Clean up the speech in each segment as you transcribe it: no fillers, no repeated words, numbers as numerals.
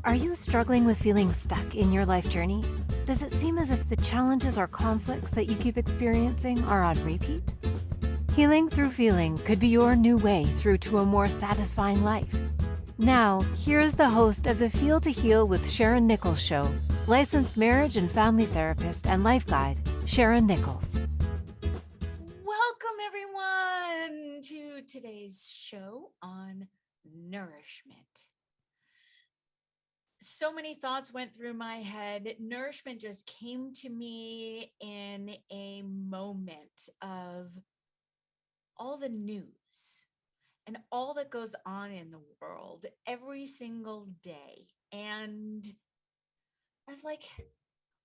Are you struggling with feeling stuck in your life journey? Does it seem as if the challenges or conflicts that you keep experiencing are on repeat? Healing through feeling could be your new way through to a more satisfying life. Now, here is the host of the Feel to Heal with Sharyn Nichols show, licensed marriage and family therapist and life guide, Sharyn Nichols. Welcome, everyone, to today's show on nourishment. So many thoughts went through my head. Nourishment just came to me in a moment of all the news and all that goes on in the world every single day. And I was like,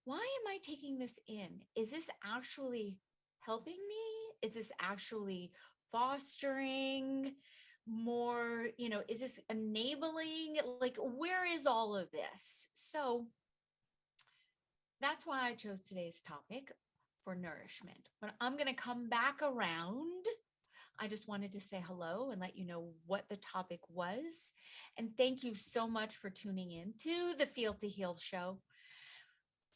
why am I taking this in? Is this actually helping me? Is this actually fostering more, is this enabling? Like, where is all of this? So that's why I chose today's topic for nourishment. But I'm going to come back around. I just wanted to say hello and let you know what the topic was. And thank you so much for tuning in to the Feel to Heal show.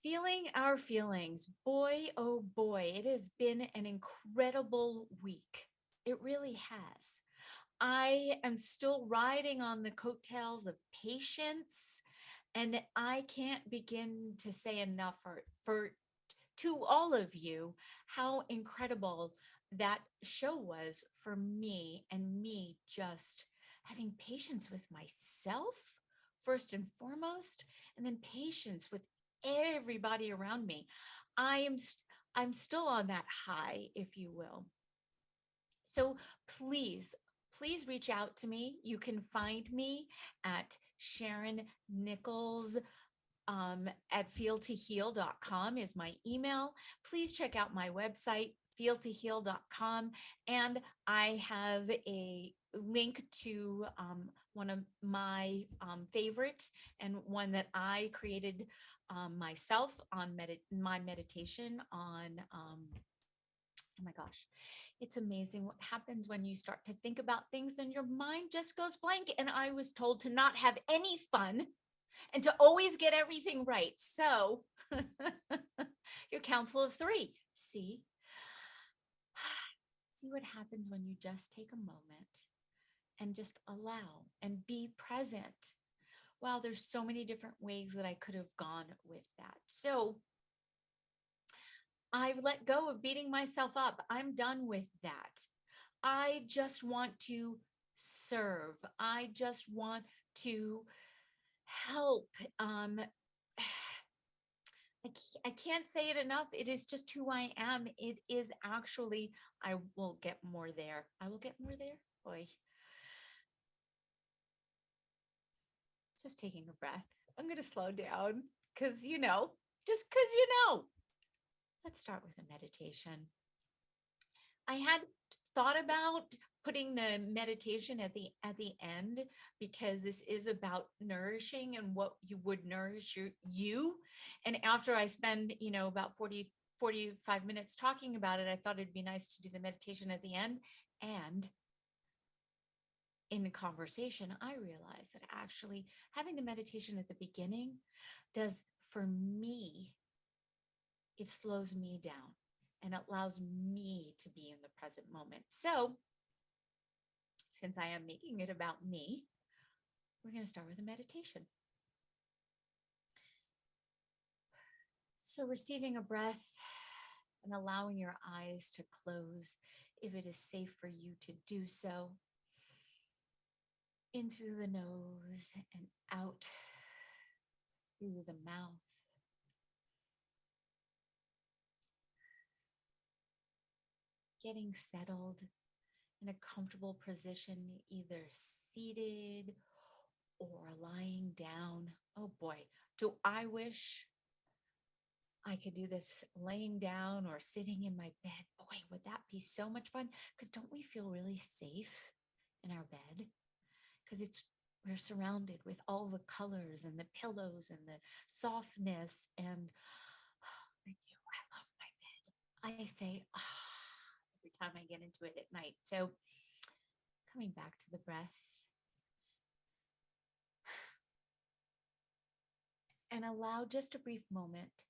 Feeling our feelings. Boy, oh boy, it has been an incredible week. It really has. I am still riding on the coattails of patience, and I can't begin to say enough for to all of you how incredible that show was for me, and me just having patience with myself first and foremost, and then patience with everybody around me. I'm still on that high, if you will. So please reach out to me. You can find me at Sharyn Nichols at feeltoheal.com is my email. Please check out my website, feeltoheal.com. And I have a link to one of my favorites, and one that I created myself on my meditation on oh my gosh, it's amazing what happens when you start to think about things and your mind just goes blank. And I was told to not have any fun and to always get everything right. So your council of three. See what happens when you just take a moment and just allow and be present. Wow, there's so many different ways that I could have gone with that. So I've let go of beating myself up. I'm done with that. I just want to serve. I just want to help. I can't say it enough. It is just who I am. It is actually, I will get more there. I will get more there. Boy, just taking a breath. I'm going to slow down because, just because Let's start with a meditation. I had thought about putting the meditation at the end, because this is about nourishing and what you would nourish you. And after I spend, about 45 minutes talking about it, I thought it'd be nice to do the meditation at the end. And in the conversation, I realized that actually having the meditation at the beginning does, for me, it slows me down and allows me to be in the present moment. So since I am making it about me, we're going to start with a meditation. So receiving a breath and allowing your eyes to close if it is safe for you to do so. In through the nose and out through the mouth. Getting settled in a comfortable position, either seated or lying down. Oh boy, do I wish I could do this laying down or sitting in my bed. Boy, would that be so much fun? Because don't we feel really safe in our bed? Because we're surrounded with all the colors and the pillows and the softness. And I do, I love my bed. I say, every time I get into it at night. So coming back to the breath. and allow just a brief moment,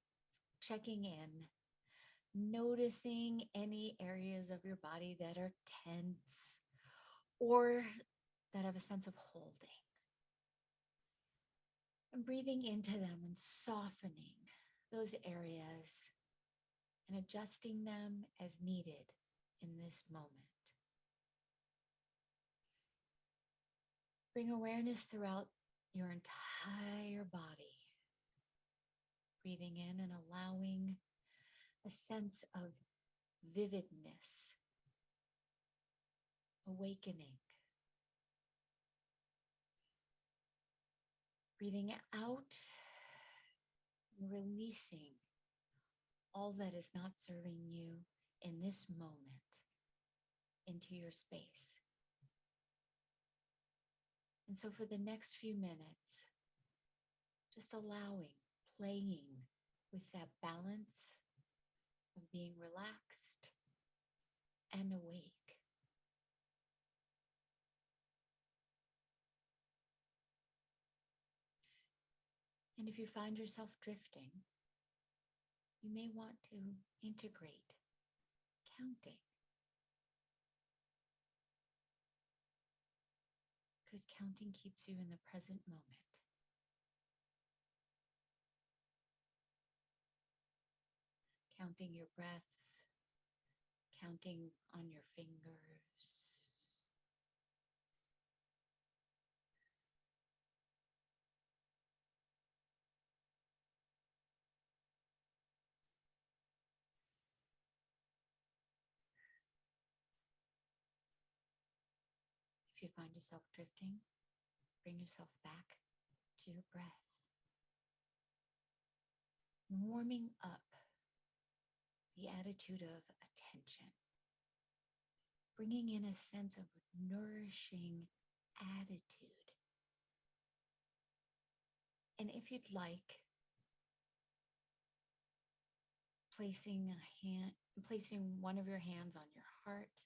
checking in, noticing any areas of your body that are tense or that have a sense of holding. And breathing into them and softening those areas and adjusting them as needed in this moment. Bring awareness throughout your entire body. Breathing in and allowing a sense of vividness, awakening. Breathing out, releasing all that is not serving you in this moment into your space. And so for the next few minutes, just allowing, playing with that balance of being relaxed and awake. And if you find yourself drifting, you may want to integrate counting. Because counting keeps you in the present moment. Counting your breaths, counting on your fingers. If you find yourself drifting, bring yourself back to your breath. Warming up the attitude of attention. Bringing in a sense of nourishing attitude. And if you'd like, placing one of your hands on your heart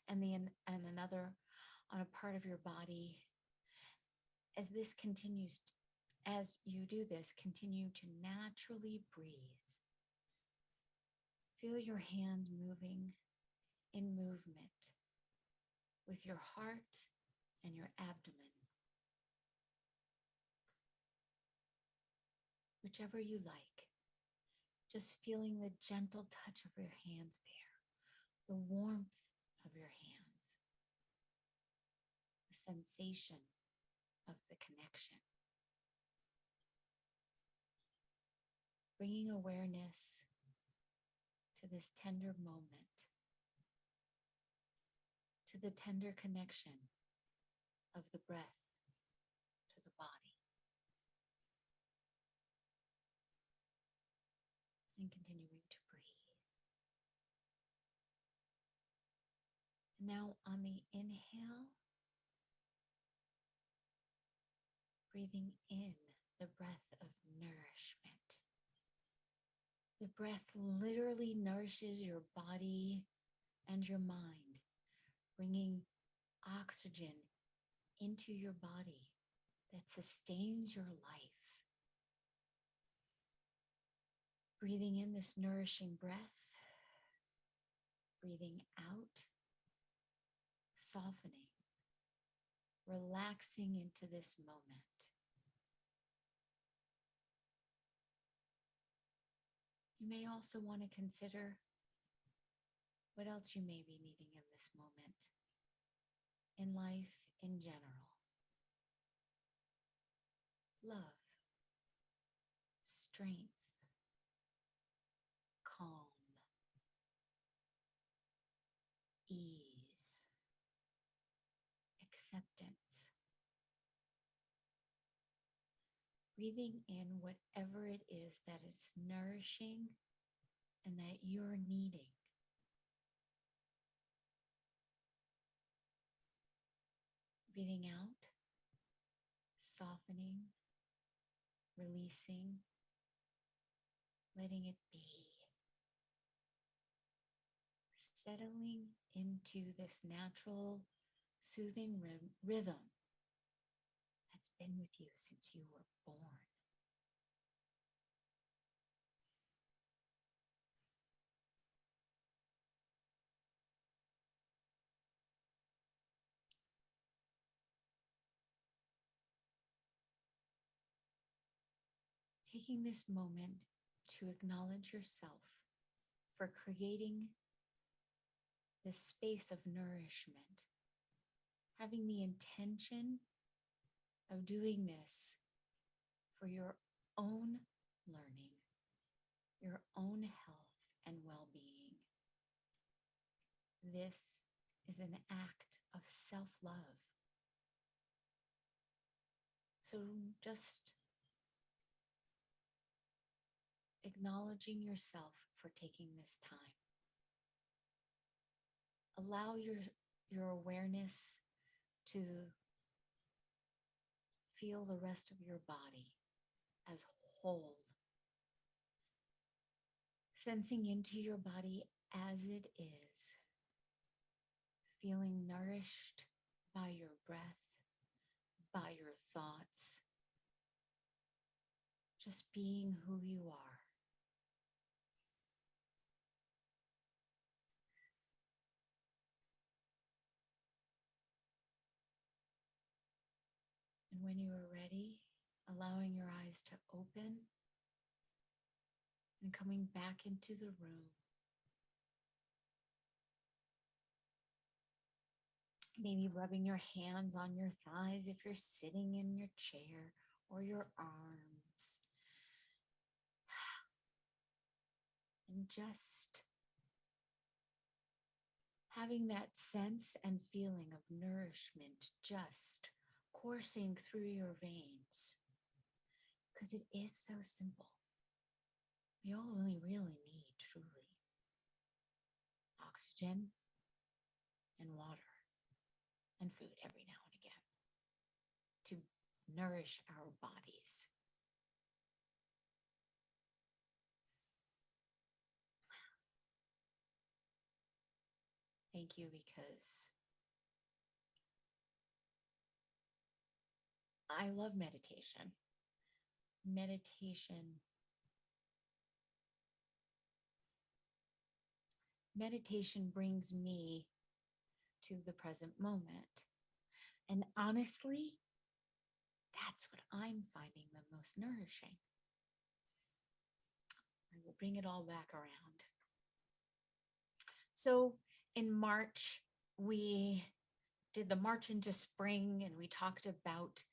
and another on a part of your body. As you do this, continue to naturally breathe. Feel your hand moving in movement with your heart and your abdomen. Whichever you like, just feeling the gentle touch of your hands there, the warmth of your hands, the sensation of the connection. Bringing awareness to this tender moment, to the tender connection of the breath to the body. And continuing to breathe. Now on the inhale, breathing in the breath of nourishment. The breath literally nourishes your body and your mind, bringing oxygen into your body that sustains your life. Breathing in this nourishing breath, breathing out, softening, relaxing into this moment. You may also want to consider what else you may be needing in this moment, in life in general. Love, strength, calm, ease, acceptance. Breathing in whatever it is that is nourishing and that you're needing. Breathing out, softening, releasing, letting it be. Settling into this natural, soothing rhythm that's been with you since you were born. taking this moment to acknowledge yourself for creating this space of nourishment, having the intention of doing this for your own learning, your own health and well-being. This is an act of self-love. So just acknowledging yourself for taking this time. Allow your awareness to feel the rest of your body as whole. Sensing into your body as it is. Feeling nourished by your breath, by your thoughts. Just being who you are. And when you are ready, allowing your eyes to open and coming back into the room. Maybe rubbing your hands on your thighs if you're sitting in your chair, or your arms. And just having that sense and feeling of nourishment just coursing through your veins. Because it is so simple. We only really need truly oxygen and water and food every now and again to nourish our bodies. Thank you, because I love meditation. Meditation brings me to the present moment. And honestly, that's what I'm finding the most nourishing. I will bring it all back around. So in March, we did the March into Spring, and we talked about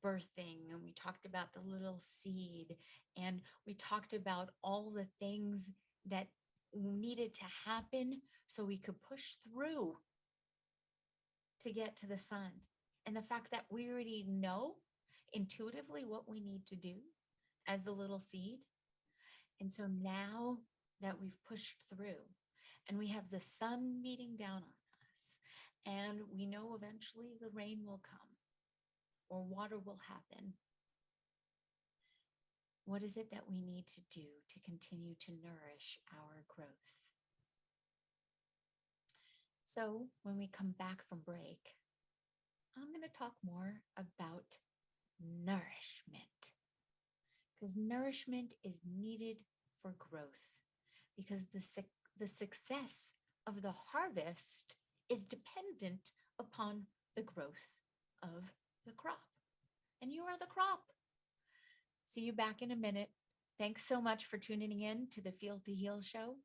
birthing, and we talked about the little seed, and we talked about all the things that needed to happen so we could push through to get to the sun. And the fact that we already know intuitively what we need to do as the little seed. And so now that we've pushed through and we have the sun beating down on us, and we know eventually the rain will come or water will happen, what is it that we need to do to continue to nourish our growth? So when we come back from break, I'm going to talk more about nourishment, because nourishment is needed for growth, because the success of the harvest is dependent upon the growth of the crop. And you are the crop. See you back in a minute. Thanks so much for tuning in to the Feel to Heal show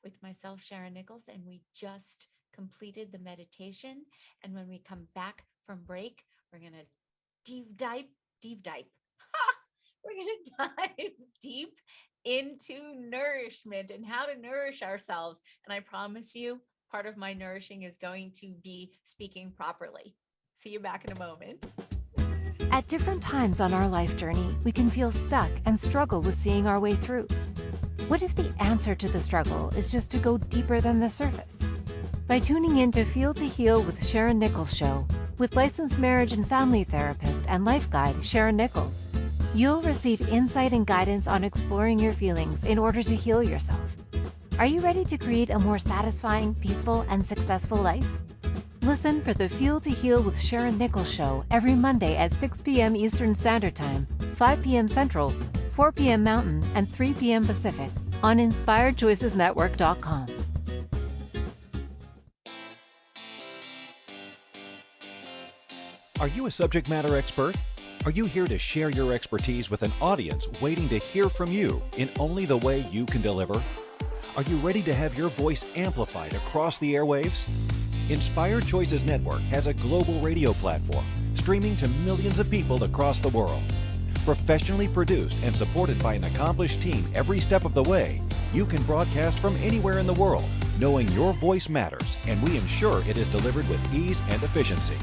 with myself, Sharyn Nichols, and we just completed the meditation. And when we come back from break, we're going to we're going to dive deep into nourishment and how to nourish ourselves. And I promise you, part of my nourishing is going to be speaking properly. See you back in a moment. At different times on our life journey, we can feel stuck and struggle with seeing our way through. What if the answer to the struggle is just to go deeper than the surface? By tuning in to Feel to Heal with Sharyn Nichols show, with licensed marriage and family therapist and life guide Sharyn Nichols, you'll receive insight and guidance on exploring your feelings in order to heal yourself. Are you ready to create a more satisfying, peaceful, and successful life? Listen for the Feel to Heal with Sharyn Nichols show every Monday at 6 p.m. Eastern Standard Time, 5 p.m. Central, 4 p.m. Mountain, and 3 p.m. Pacific on InspiredChoicesNetwork.com. Are you a subject matter expert? Are you here to share your expertise with an audience waiting to hear from you in only the way you can deliver? Are you ready to have your voice amplified across the airwaves? Inspired Choices Network has a global radio platform streaming to millions of people across the world. Professionally produced and supported by an accomplished team every step of the way, you can broadcast from anywhere in the world, knowing your voice matters, and we ensure it is delivered with ease and efficiency.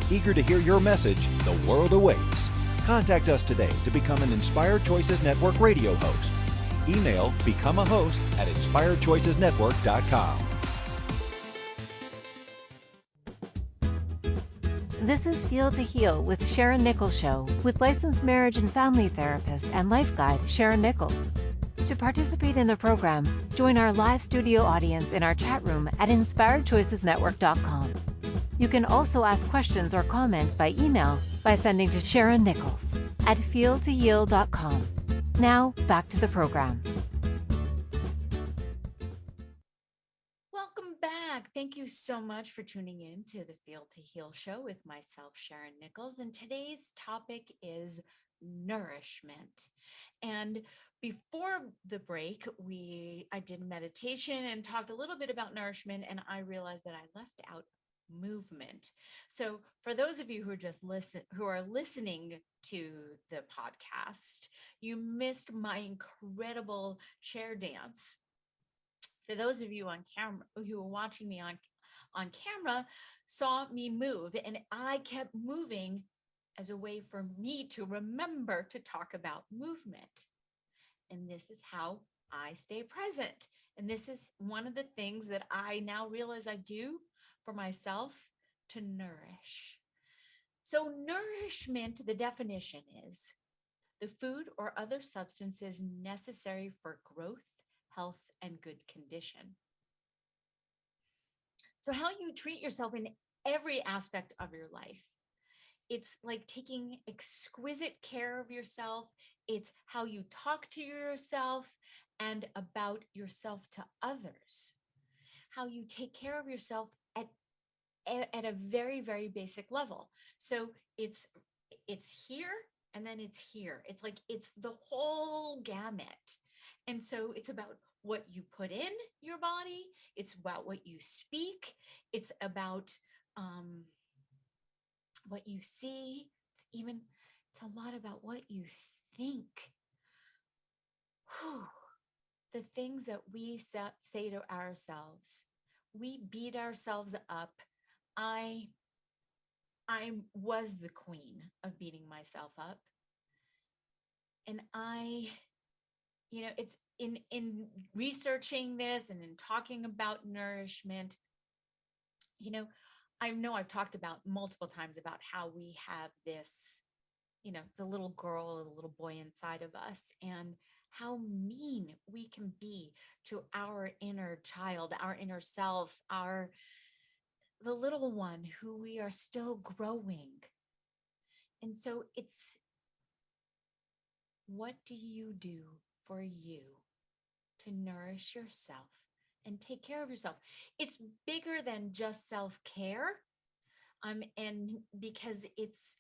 Eager to hear your message, the world awaits. Contact us today to become an Inspired Choices Network radio host. Email become a host at inspiredchoicesnetwork.com. This is Feel to Heal with Sharyn Nichols Show with licensed marriage and family therapist and life guide Sharyn Nichols. To participate in the program, join our live studio audience in our chat room at inspiredchoicesnetwork.com. You can also ask questions or comments by email by sending to Sharyn Nichols at feeltoheal.com. Now, back to the program. Welcome back. Thank you so much for tuning in to the Feel to Heal show with myself, Sharyn Nichols. And today's topic is nourishment. And before the break, I did meditation and talked a little bit about nourishment, and I realized that I left out movement. So for those of you who are listening to the podcast, you missed my incredible chair dance. For those of you on camera who are watching me on camera, saw me move, and I kept moving as a way for me to remember to talk about movement. And this is how I stay present. And this is one of the things that I now realize I do for myself to nourish. So nourishment, the definition is the food or other substances necessary for growth, health, and good condition. So how you treat yourself in every aspect of your life. It's like taking exquisite care of yourself. It's how you talk to yourself and about yourself to others. How you take care of yourself at a very, very basic level. So it's here and then it's here. It's like, it's the whole gamut. And so it's about what you put in your body. It's about what you speak. It's about what you see. It's a lot about what you think. Whew. The things that we say to ourselves, we beat ourselves up. I was the queen of beating myself up. And it's in researching this and in talking about nourishment, I know I've talked about multiple times about how we have this, the little girl or the little boy inside of us, and how mean we can be to our inner child, our inner self, the little one who we are still growing. And so it's, what do you do for you to nourish yourself and take care of yourself? It's bigger than just self-care. And because it's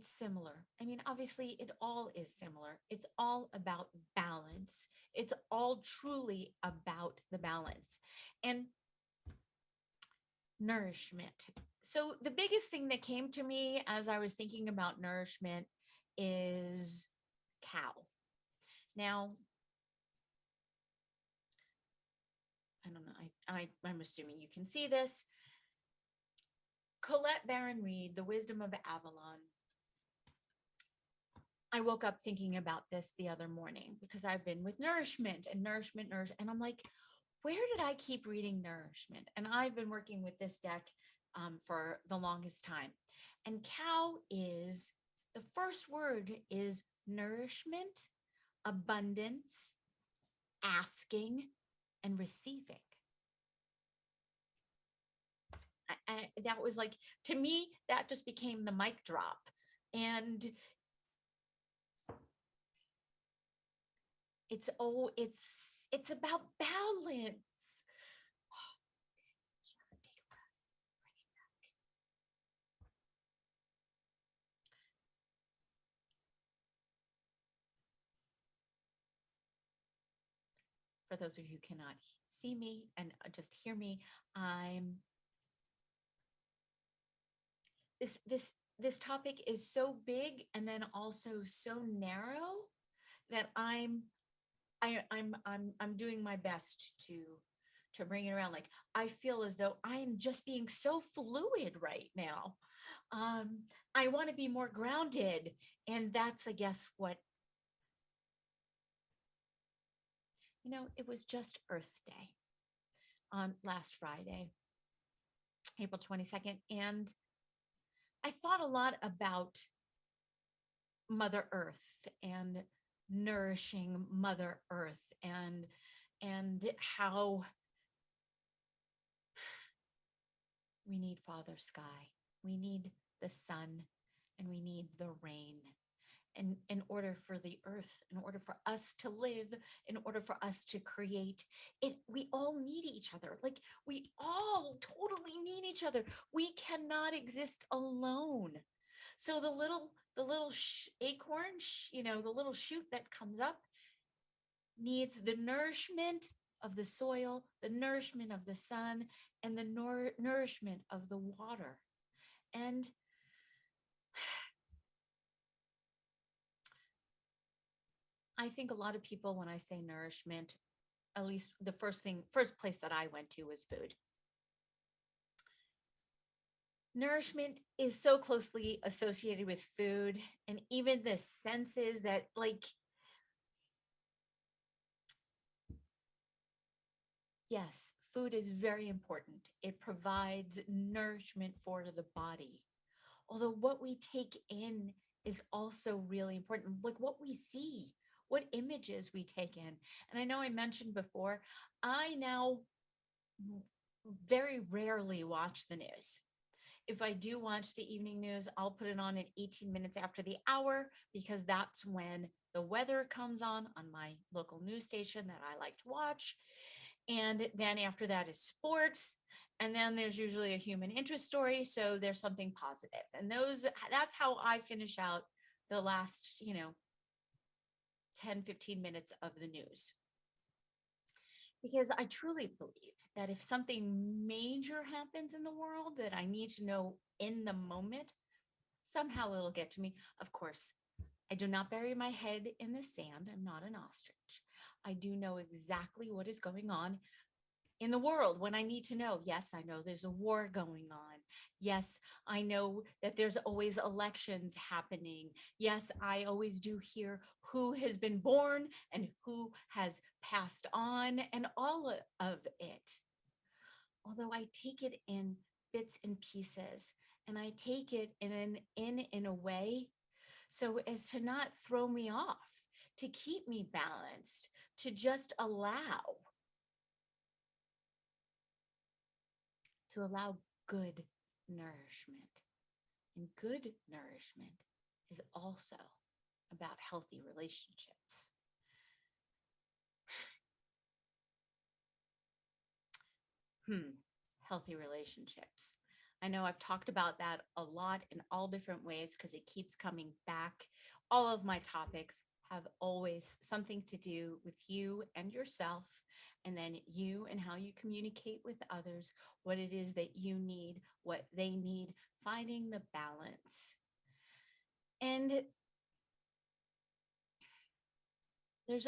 similar. I mean, obviously it all is similar. It's all about balance. It's all truly about the balance and nourishment. So the biggest thing that came to me as I was thinking about nourishment is cow. Now, I don't know, I'm assuming you can see this. Colette Baron Reed, The Wisdom of Avalon. I woke up thinking about this the other morning because I've been with nourishment, and I'm like, where did I keep reading nourishment? And I've been working with this deck for the longest time. And cow is, the first word is nourishment, abundance, asking, and receiving. That was like, to me, that just became the mic drop. And it's about balance. For those of you who cannot see me and just hear me, I'm this topic is so big and then also so narrow that I'm doing my best to bring it around. Like, I feel as though I am just being so fluid right now. I want to be more grounded, and that's, I guess, what, it was just Earth Day on last Friday, April 22nd, and I thought a lot about Mother Earth and nourishing Mother Earth, and how we need Father Sky, we need the sun, and we need the rain. And in order for the earth, in order for us to live, in order for us to create it, we all need each other. Like, we all totally need each other. We cannot exist alone. So the little acorn, the little shoot that comes up needs the nourishment of the soil, the nourishment of the sun, and the nourishment of the water. And I think a lot of people, when I say nourishment, at least the first place that I went to was food. Nourishment is so closely associated with food, and even the senses that, like, yes, food is very important. It provides nourishment for the body. Although what we take in is also really important, like what we see, what images we take in. And I know I mentioned before, I now very rarely watch the news. If I do watch the evening news, I'll put it on at 18 minutes after the hour, because that's when the weather comes on my local news station that I like to watch. And then after that is sports. And then there's usually a human interest story. So there's something positive. And that's how I finish out the last, 10, 15 minutes of the news. Because I truly believe that if something major happens in the world that I need to know in the moment, somehow it'll get to me. Of course, I do not bury my head in the sand. I'm not an ostrich. I do know exactly what is going on in the world when I need to know. Yes, I know there's a war going on. Yes, I know that there's always elections happening. Yes, I always do hear who has been born and who has passed on, and all of it. Although I take it in bits and pieces, and I take it in a way so as to not throw me off, to keep me balanced, to just allow good nourishment. And good nourishment is also about healthy relationships. Healthy relationships. I know I've talked about that a lot in all different ways because it keeps coming back. All of my topics have always something to do with you and yourself, and then you and how you communicate with others, what it is that you need, what they need, finding the balance. And there's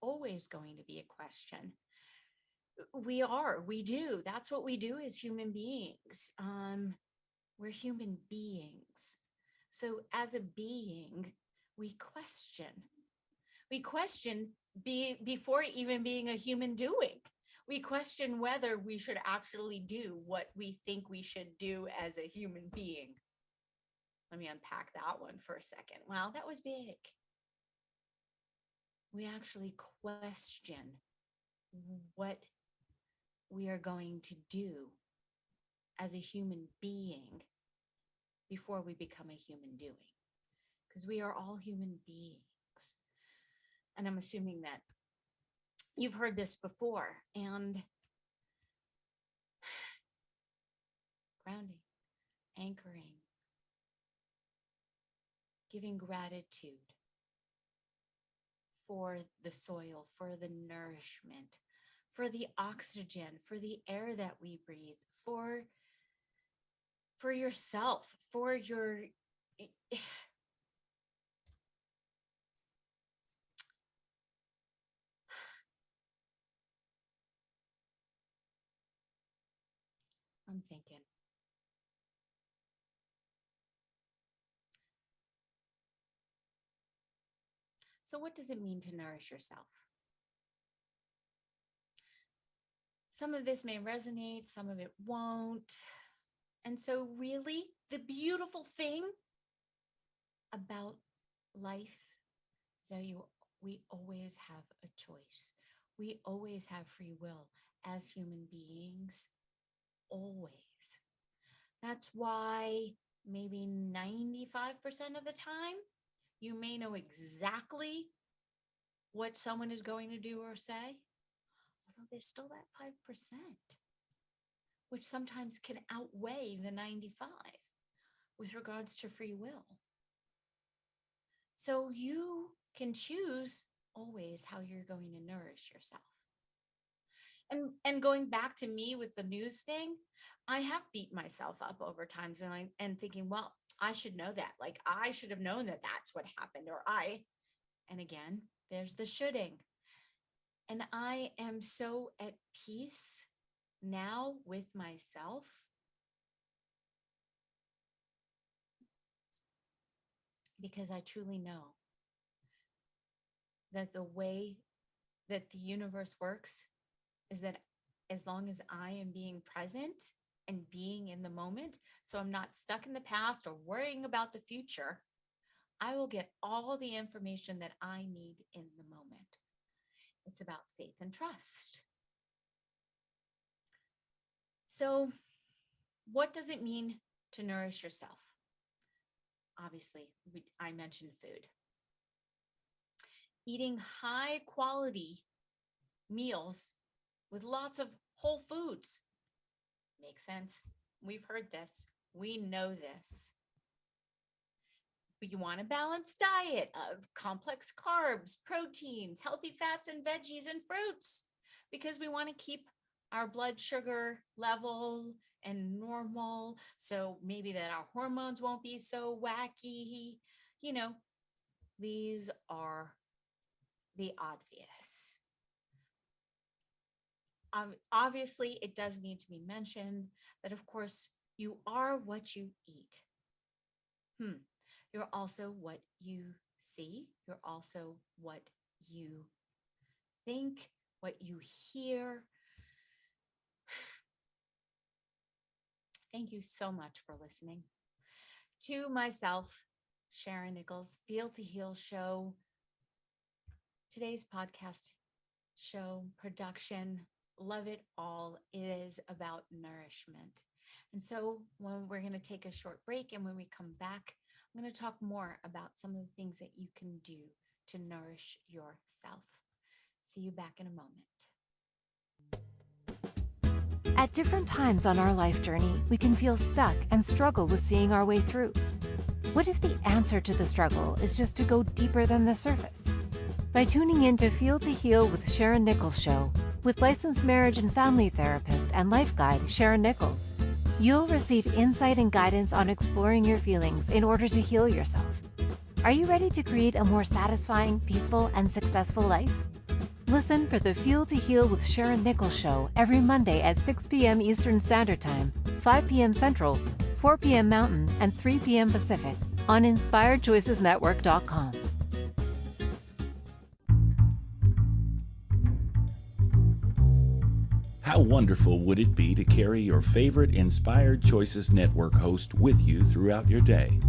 always going to be a question. We do. That's what we do as human beings. We're human beings. So as a being, we question. We question before even being a human doing. We question whether we should actually do what we think we should do as a human being. Let me unpack that one for a second. Wow, that was big. We actually question what we are going to do as a human being before we become a human doing, because we are all human beings. And I'm assuming that you've heard this before. And grounding, anchoring, giving gratitude for the soil, for the nourishment, for the oxygen, for the air that we breathe, for yourself, for your I'm thinking. So what does it mean to nourish yourself? Some of this may resonate, some of it won't. And so really, the beautiful thing about life is that we always have a choice. We always have free will as human beings, always. That's why maybe 95% of the time, you may know exactly what someone is going to do or say, although there's still that 5%, which sometimes can outweigh the 95 with regards to free will. So you can choose always how you're going to nourish yourself. And going back to me with the news thing, I have beat myself up over times and thinking, well, I should know that. Like, I should have known that that's what happened, and again, there's the shoulding. And I am so at peace now with myself because I truly know that the way that the universe works is that as long as I am being present and being in the moment, so I'm not stuck in the past or worrying about the future, I will get all the information that I need in the moment. It's about faith and trust. So what does it mean to nourish yourself? Obviously, I mentioned food. Eating high quality meals with lots of whole foods. Makes sense. We've heard this. We know this. But you want a balanced diet of complex carbs, proteins, healthy fats, and veggies and fruits, because we want to keep our blood sugar level and normal. So maybe that our hormones won't be so wacky. You know, these are the obvious. Obviously, it does need to be mentioned that, of course, you are what you eat. You're also what you see. You're also what you think, what you hear. Thank you so much for listening to myself, Sharyn Nichols, Feel to Heal show. Today's podcast show production, love it all, is about nourishment. And so when we're going to take a short break, and when we come back, I'm going to talk more about some of the things that you can do to nourish yourself. See you back in a moment. At different times on our life journey, we can feel stuck and struggle with seeing our way through. What if the answer to the struggle is just to go deeper than the surface? By tuning in to Feel to Heal with Sharyn Nichols show, with licensed marriage and family therapist and life guide Sharyn Nichols, you'll receive insight and guidance on exploring your feelings in order to heal yourself. Are you ready to create a more satisfying, peaceful, and successful life? Listen for the Feel to Heal with Sharyn Nichols show every Monday at 6 p.m. Eastern Standard Time, 5 p.m. Central, 4 p.m. Mountain, and 3 p.m. Pacific on InspiredChoicesNetwork.com. How wonderful would it be to carry your favorite Inspired Choices Network host with you throughout your day?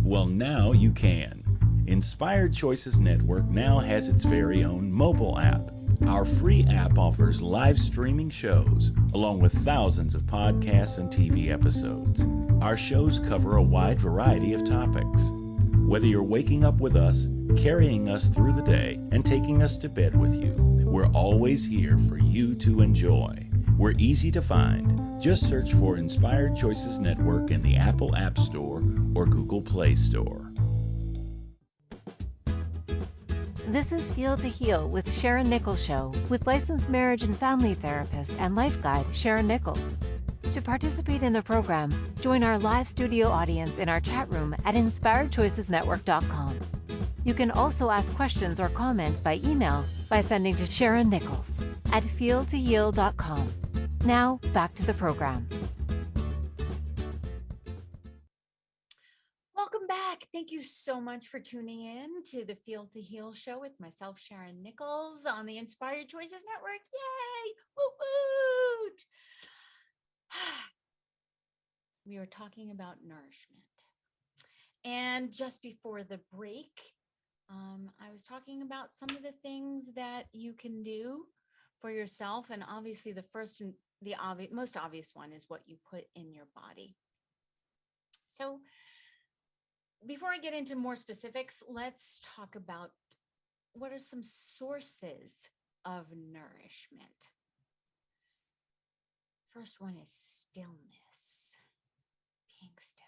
Well, now you can. Inspired Choices Network now has its very own mobile app. Our free app offers live streaming shows, along with thousands of podcasts and TV episodes. Our shows cover a wide variety of topics. Whether you're waking up with us, carrying us through the day, and taking us to bed with you, we're always here for you to enjoy. We're easy to find. Just search for Inspired Choices Network in the Apple App Store or Google Play Store. This is Feel to Heal with Sharyn Nichols Show with licensed marriage and family therapist and life guide Sharyn Nichols. To participate in the program, join our live studio audience in our chat room at inspiredchoicesnetwork.com. You can also ask questions or comments by email by sending to Sharyn Nichols at feeltoheal.com. Now, back to the program. Welcome back. Thank you so much for tuning in to the Feel to Heal show with myself, Sharyn Nichols, on the Inspired Choices Network. Yay! Woo woot! We were talking about nourishment. And just before the break, I was talking about some of the things that you can do for yourself. And obviously the first and the most obvious one is what you put in your body. So before I get into more specifics, let's talk about what are some sources of nourishment. First one is stillness, being still.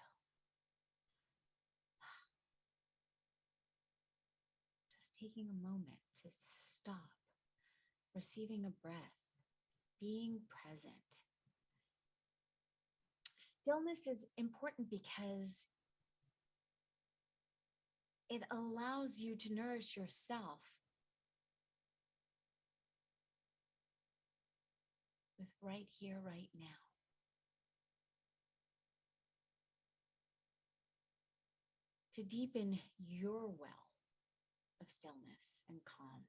Just taking a moment to stop, receiving a breath, being present. Stillness is important because it allows you to nourish yourself with right here, right now. To deepen your well of stillness and calm.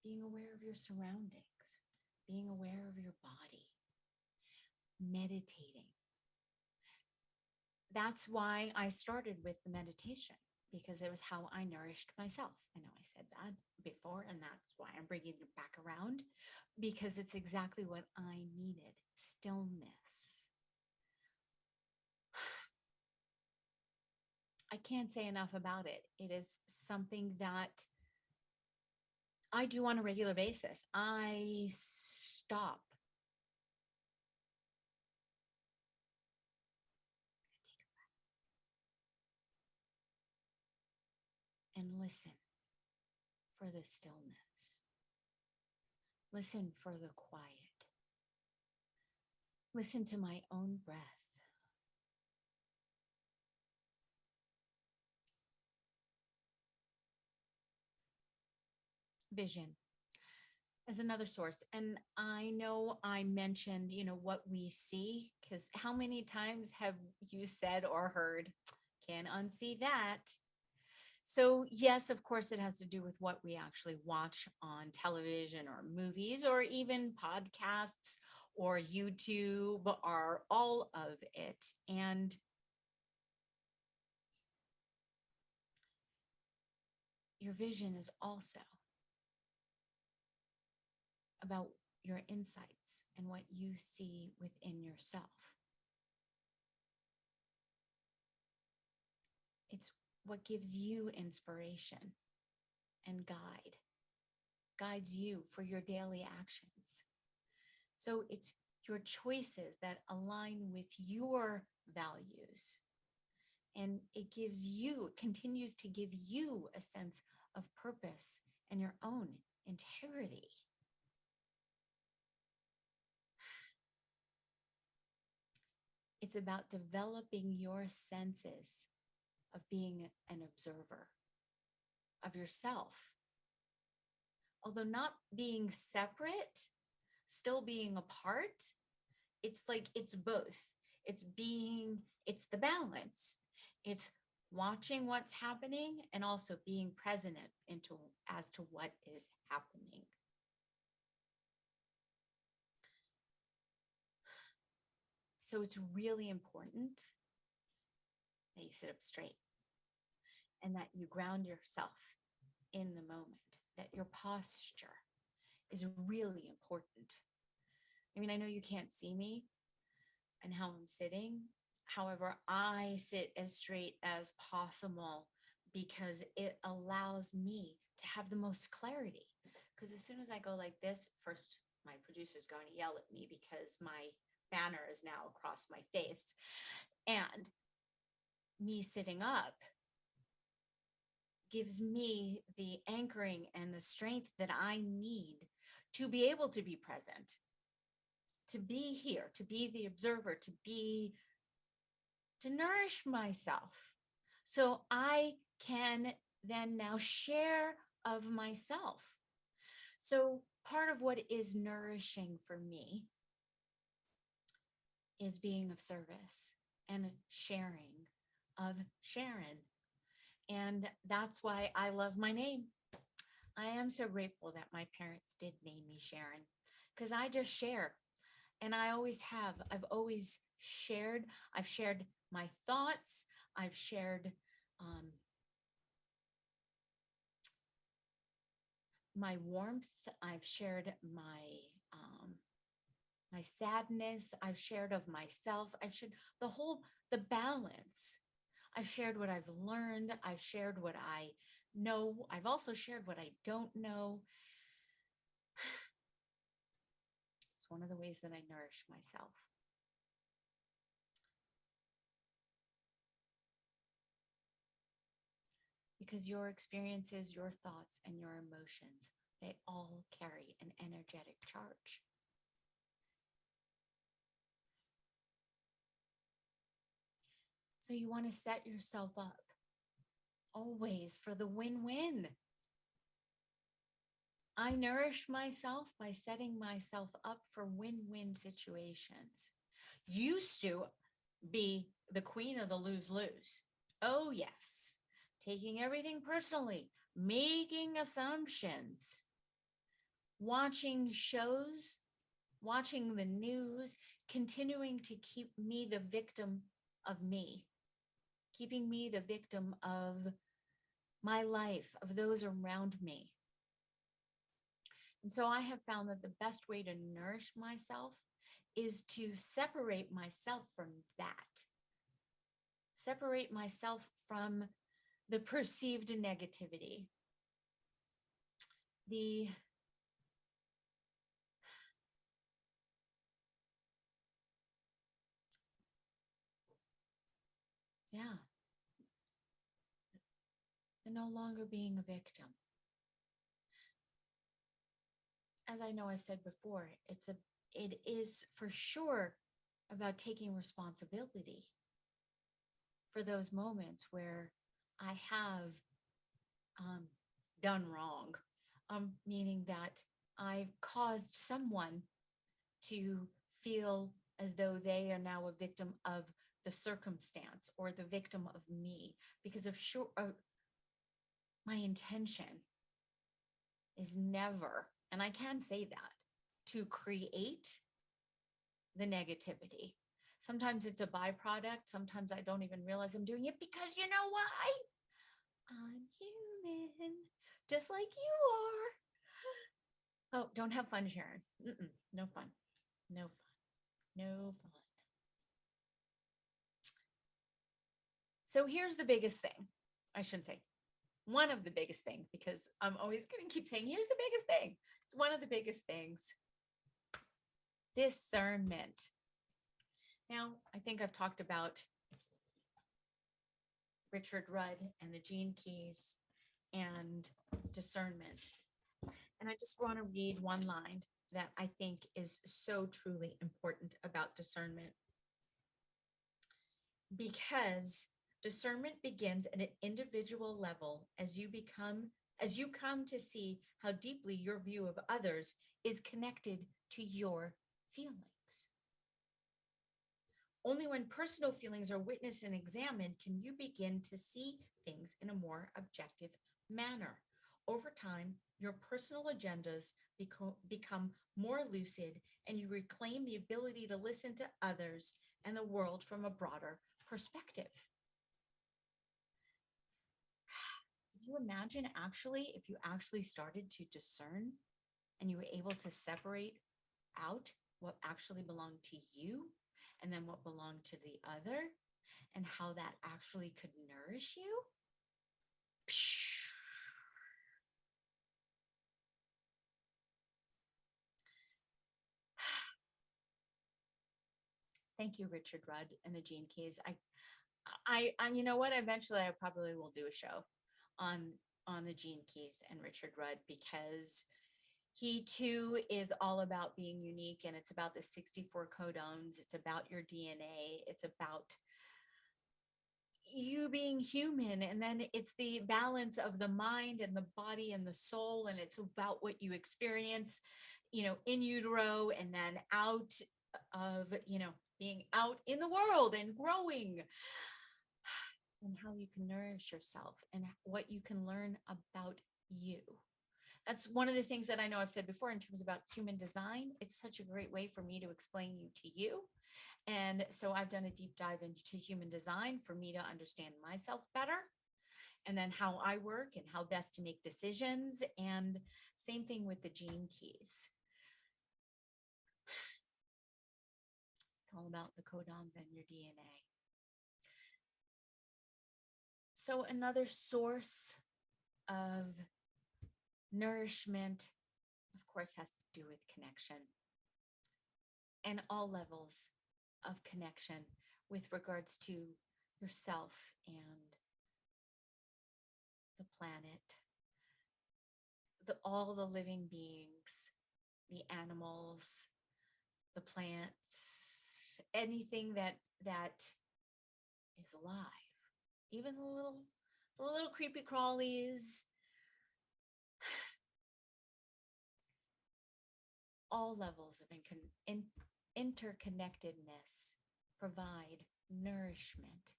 Being aware of your surroundings, being aware of your body, meditating. That's why I started with the meditation, because it was how I nourished myself. I know I said that before, and that's why I'm bringing it back around, because it's exactly what I needed, stillness. I can't say enough about it. It is something that I do on a regular basis. I stop. And listen for the stillness. Listen for the quiet. Listen to my own breath. Vision as another source. And I know I mentioned, what we see, because how many times have you said or heard, can't unsee that? So yes, of course, it has to do with what we actually watch on television or movies or even podcasts or YouTube or all of it. And your vision is also about your insights and what you see within yourself. It's what gives you inspiration and guides you for your daily actions. So it's your choices that align with your values. And it continues to give you a sense of purpose and your own integrity. It's about developing your senses of being an observer of yourself. Although not being separate, still being a part, it's like it's both. It's the balance. It's watching what's happening and also being present as to what is happening. So it's really important that you sit up straight and that you ground yourself in the moment, that your posture is really important. I mean, I know you can't see me and how I'm sitting. However, I sit as straight as possible because it allows me to have the most clarity. Because as soon as I go like this, first, my producer's going to yell at me because my banner is now across my face. And me sitting up gives me the anchoring and the strength that I need to be able to be present, to be here, to be the observer, to nourish myself. So I can then now share of myself. So part of what is nourishing for me is being of service and sharing of Sharyn. And that's why I love my name. I am so grateful that my parents did name me Sharyn, because I just share. And I always have. I've always shared. I've shared my thoughts. I've shared my warmth. I've shared my sadness. I've shared of myself. I've shared the balance. I've shared what I've learned. I've shared what I know. I've also shared what I don't know. It's one of the ways that I nourish myself. Because your experiences, your thoughts, and your emotions, they all carry an energetic charge. So you want to set yourself up always for the win-win. I nourish myself by setting myself up for win-win situations. Used to be the queen of the lose-lose. Oh, yes. Taking everything personally, making assumptions, watching shows, watching the news, continuing to keep me the victim of me, keeping me the victim of my life, of those around me. And so I have found that the best way to nourish myself is to separate myself from that. Separate myself from the perceived negativity. The no longer being a victim. As I know I've said before, it is for sure about taking responsibility for those moments where I have done wrong, meaning that I've caused someone to feel as though they are now a victim of the circumstance or the victim of me, because my intention is never, and I can say that, to create the negativity. Sometimes it's a byproduct. Sometimes I don't even realize I'm doing it, because you know why? I'm human, just like you are. Oh, don't have fun, Sharyn. No fun. No fun. No fun. So here's the biggest thing. I shouldn't say one of the biggest things, because I'm always going to keep saying, here's the biggest thing. It's one of the biggest things. Discernment. Now, I think I've talked about Richard Rudd and the Gene Keys and discernment. And I just want to read one line that I think is so truly important about discernment. Because discernment begins at an individual level as you come to see how deeply your view of others is connected to your feelings. Only when personal feelings are witnessed and examined can you begin to see things in a more objective manner. Over time, your personal agendas become more lucid, and you reclaim the ability to listen to others and the world from a broader perspective. Could you imagine if you actually started to discern and you were able to separate out what actually belonged to you and then what belonged to the other, and how that actually could nourish you? Thank you, Richard Rudd and the Gene Keys. I you know what? Eventually, I probably will do a show on the Gene Keys and Richard Rudd, because he too is all about being unique, and it's about the 64 codons. It's about your DNA. It's about you being human. And then it's the balance of the mind and the body and the soul. And it's about what you experience, in utero, and then out of, being out in the world and growing, and how you can nourish yourself and what you can learn about you. That's one of the things that I know I've said before in terms about human design. It's such a great way for me to explain you to you. And so I've done a deep dive into human design for me to understand myself better, and then how I work and how best to make decisions. And same thing with the Gene Keys. It's all about the codons and your DNA. So another source of nourishment, of course, has to do with connection, and all levels of connection with regards to yourself and the planet, all the living beings, the animals, the plants, anything that is alive, even the little creepy crawlies. All levels of interconnectedness provide nourishment.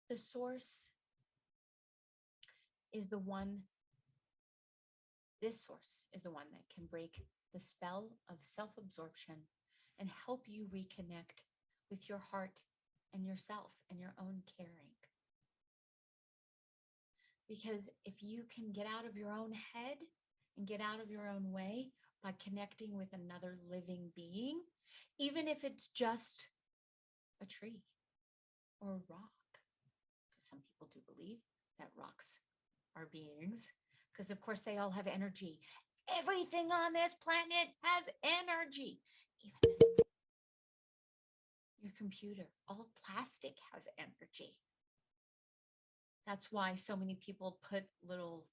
The source is the one, this source is the one that can break the spell of self-absorption and help you reconnect with your heart and yourself and your own caring. Because if you can get out of your own head and get out of your own way by connecting with another living being, even if it's just a tree or a rock, because some people do believe that rocks are beings, because of course they all have energy. Everything on this planet has energy, even this one. Your computer, all plastic has energy. That's why so many people put little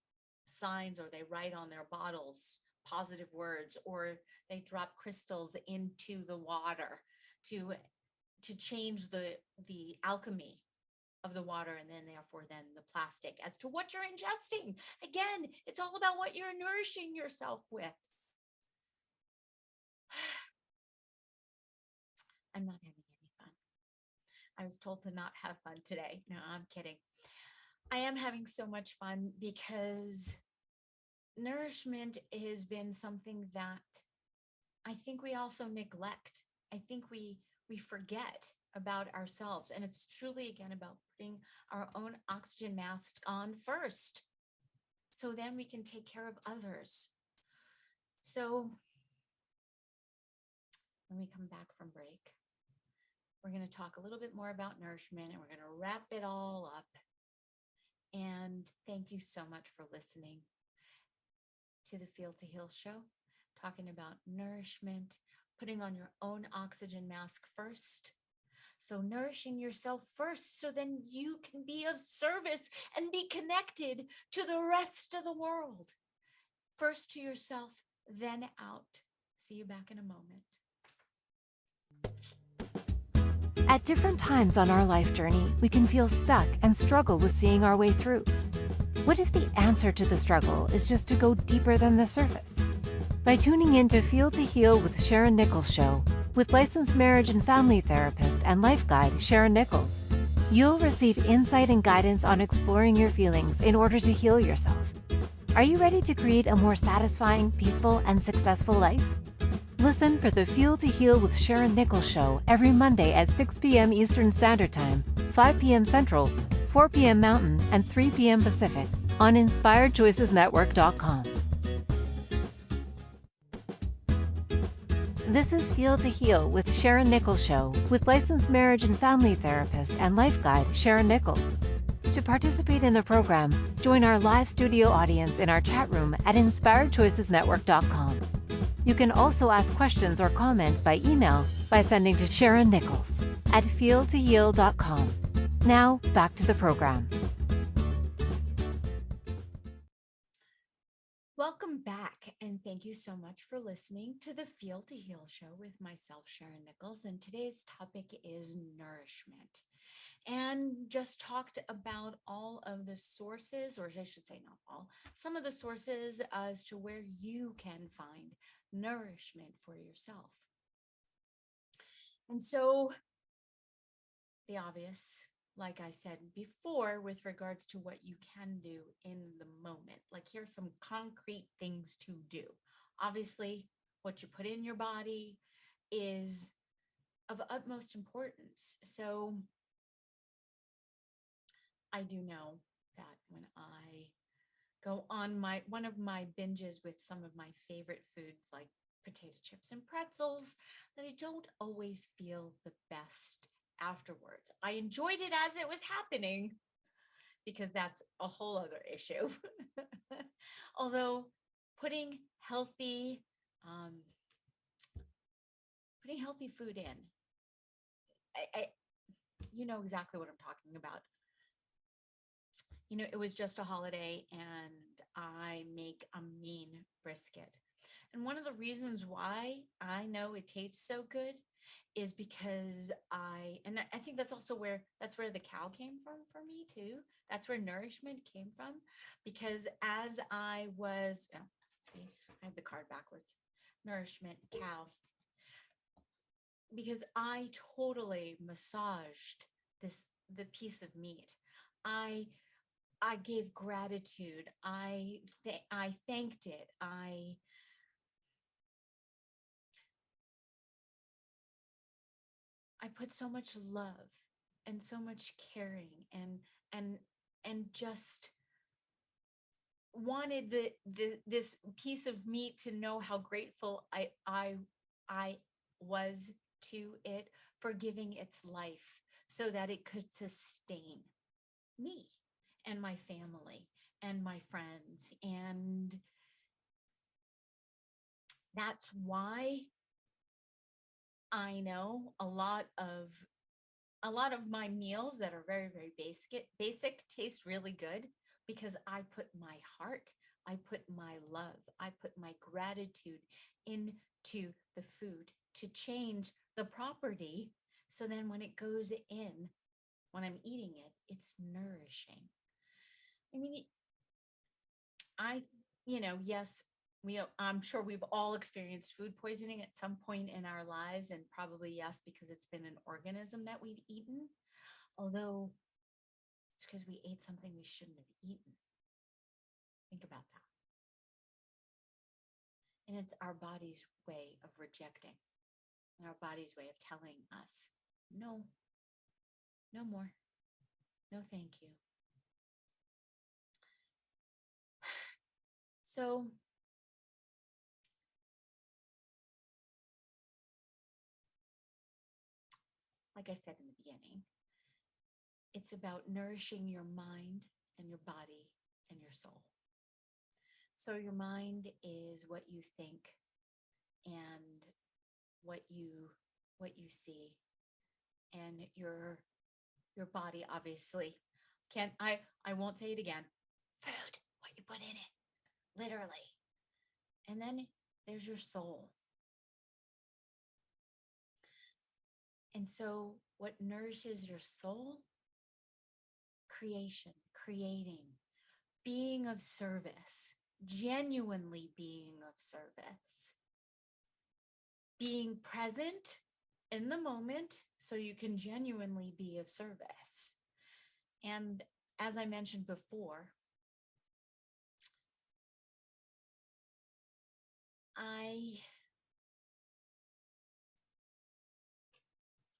signs, or they write on their bottles positive words, or they drop crystals into the water to change the alchemy of the water, and then therefore then the plastic as to what you're ingesting. Again, it's all about what you're nourishing yourself with. I'm not having any fun. I was told to not have fun today. No, I'm kidding. I am having so much fun because nourishment has been something that I think we also neglect. I think we forget about ourselves. And it's truly, again, about putting our own oxygen mask on first, so then we can take care of others. So when we come back from break, we're going to talk a little bit more about nourishment, and we're going to wrap it all up. And thank you so much for listening to the Feel to Heal show, talking about nourishment, putting on your own oxygen mask first. So nourishing yourself first, so then you can be of service and be connected to the rest of the world. First to yourself, then out. See you back in a moment. At different times on our life journey, we can feel stuck and struggle with seeing our way through. What if the answer to the struggle is just to go deeper than the surface? By tuning in to Feel to Heal with Sharyn Nichols show, with licensed marriage and family therapist and life guide Sharyn Nichols, you'll receive insight and guidance on exploring your feelings in order to heal yourself. Are you ready to create a more satisfying, peaceful, and successful life? Listen for the Feel to Heal with Sharyn Nichols show every Monday at 6 p.m. Eastern Standard Time, 5 p.m. Central, 4 p.m. Mountain, and 3 p.m. Pacific on InspiredChoicesNetwork.com. This is Feel to Heal with Sharyn Nichols show, with licensed marriage and family therapist and life guide Sharyn Nichols. To participate in the program, join our live studio audience in our chat room at InspiredChoicesNetwork.com. You can also ask questions or comments by email by sending to Sharyn Nichols at feeltoheal.com. Now, back to the program. Welcome back, and thank you so much for listening to the Feel to Heal show with myself, Sharyn Nichols, and today's topic is nourishment. And just talked about all of the sources, or I should say not all, some of the sources as to where you can find nourishment for yourself. And so the obvious, like I said before, with regards to what you can do in the moment, like here's some concrete things to do. Obviously, what you put in your body is of utmost importance. So I do know that when I go on one of my binges with some of my favorite foods like potato chips and pretzels, that I don't always feel the best afterwards. I enjoyed it as it was happening, because that's a whole other issue. Although putting healthy food in, I you know exactly what I'm talking about. You know, it was just a holiday and I make a mean brisket. And one of the reasons why I know it tastes so good is because I think that's also where the cow came from for me too. That's where nourishment came from, because as I was, let's see, I have the card backwards. Nourishment, cow. Because I totally massaged the piece of meat. I gave gratitude. I thanked it. I put so much love and so much caring and just wanted this piece of meat to know how grateful I was to it for giving its life so that it could sustain me and my family and my friends. And that's why I know a lot of my meals that are very, very basic taste really good, because I put my heart, I put my love, I put my gratitude into the food to change the property. So then when it goes in, when I'm eating it, it's nourishing. I mean, yes, I'm sure we've all experienced food poisoning at some point in our lives, and probably yes, because it's been an organism that we've eaten, although it's because we ate something we shouldn't have eaten. Think about that. And it's our body's way of rejecting, and our body's way of telling us, no, no more, no thank you. So like I said in the beginning, it's about nourishing your mind and your body and your soul. So your mind is what you think and what you see, and your body obviously I won't say it again. Food, what you put in it, literally. And then there's your soul. And so what nourishes your soul? Creation, creating, being of service, genuinely being of service, being present in the moment so you can genuinely be of service. And as I mentioned before, I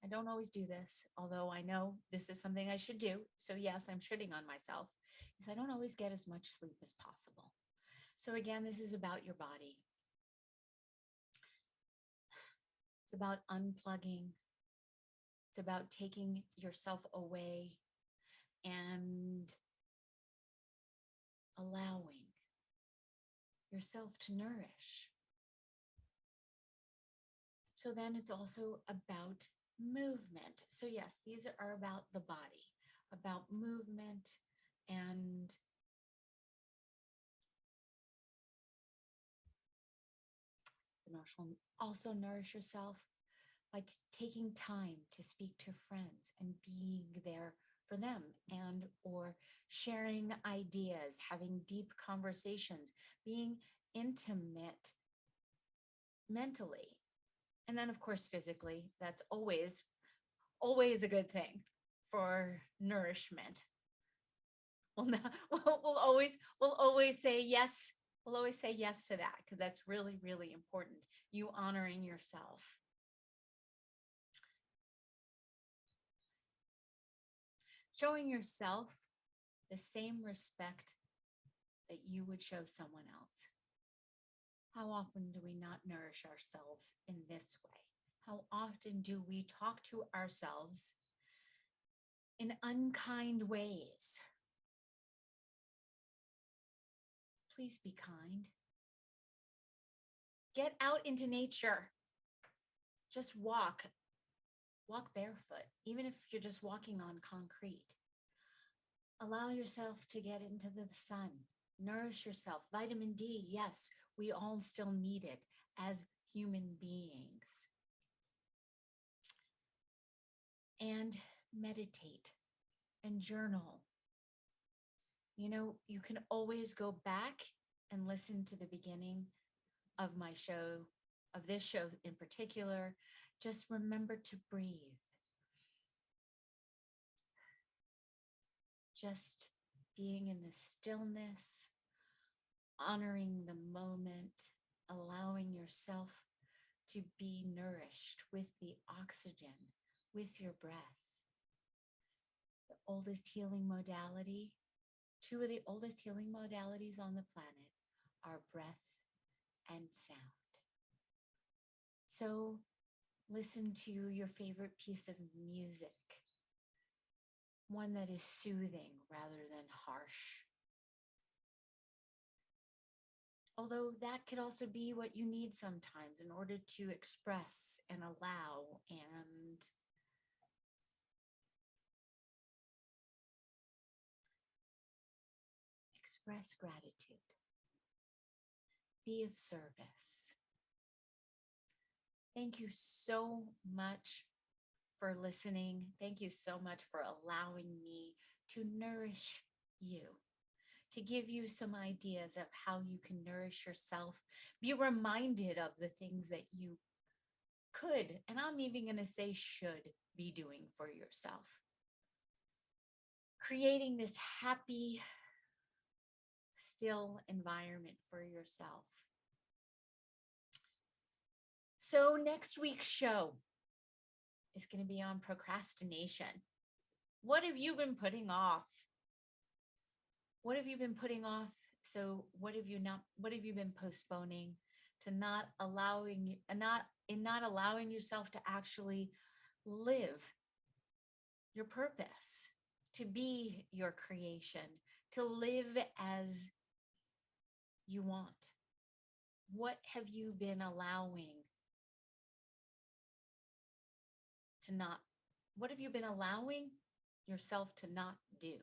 don't always do this, although I know this is something I should do. So yes, I'm shitting on myself, because I don't always get as much sleep as possible. So again, this is about your body. It's about unplugging. It's about taking yourself away and allowing yourself to nourish. So then it's also about movement. So yes, these are about the body, about movement and emotional. Also nourish yourself by taking time to speak to friends and being there for them, and or sharing ideas, having deep conversations, being intimate mentally. And then of course physically, that's always a good thing for nourishment. We'll always say yes. We'll always say yes to that, because that's really, really important. You honoring yourself. Showing yourself the same respect that you would show someone else. How often do we not nourish ourselves in this way? How often do we talk to ourselves in unkind ways? Please be kind. Get out into nature. Just walk. Walk barefoot, even if you're just walking on concrete. Allow yourself to get into the sun. Nourish yourself. Vitamin D, yes, we all still need it as human beings. And meditate and journal. You know, you can always go back and listen to the beginning of my show, of this show in particular. Just remember to breathe. Just being in the stillness, honoring the moment, allowing yourself to be nourished with the oxygen, with your breath. The oldest healing modality, two of the oldest healing modalities on the planet are breath and sound. So listen to your favorite piece of music, one that is soothing rather than harsh. Although that could also be what you need sometimes in order to express and allow and express gratitude. Be of service. Thank you so much for listening. Thank you so much for allowing me to nourish you, to give you some ideas of how you can nourish yourself. Be reminded of the things that you could, and I'm even going to say should, be doing for yourself. Creating this happy, still environment for yourself. So next week's show is going to be on procrastination. What have you been putting off? What have you been putting off? So what have you been postponing to not allowing yourself to actually live your purpose, to be your creation, to live as you want? What have you been allowing yourself to not do?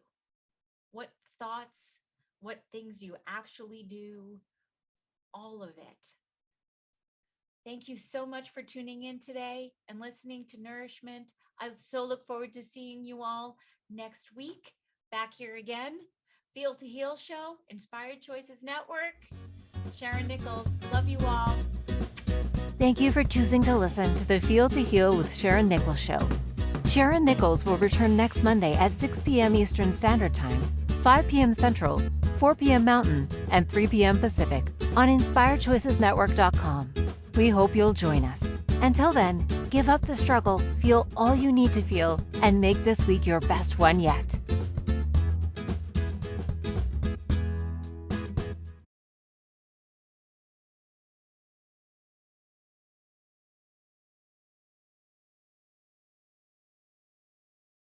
What thoughts, what things do you actually do? All of it. Thank you so much for tuning in today and listening to Nourishment. I so look forward to seeing you all next week. Back here again. Feel to Heal Show, Inspired Choices Network. Sharyn Nichols. Love you all. Thank you for choosing to listen to the Feel to Heal with Sharyn Nichols show. Sharyn Nichols will return next Monday at 6 p.m. Eastern Standard Time, 5 p.m. Central, 4 p.m. Mountain, and 3 p.m. Pacific on InspiredChoicesNetwork.com. We hope you'll join us. Until then, give up the struggle, feel all you need to feel, and make this week your best one yet.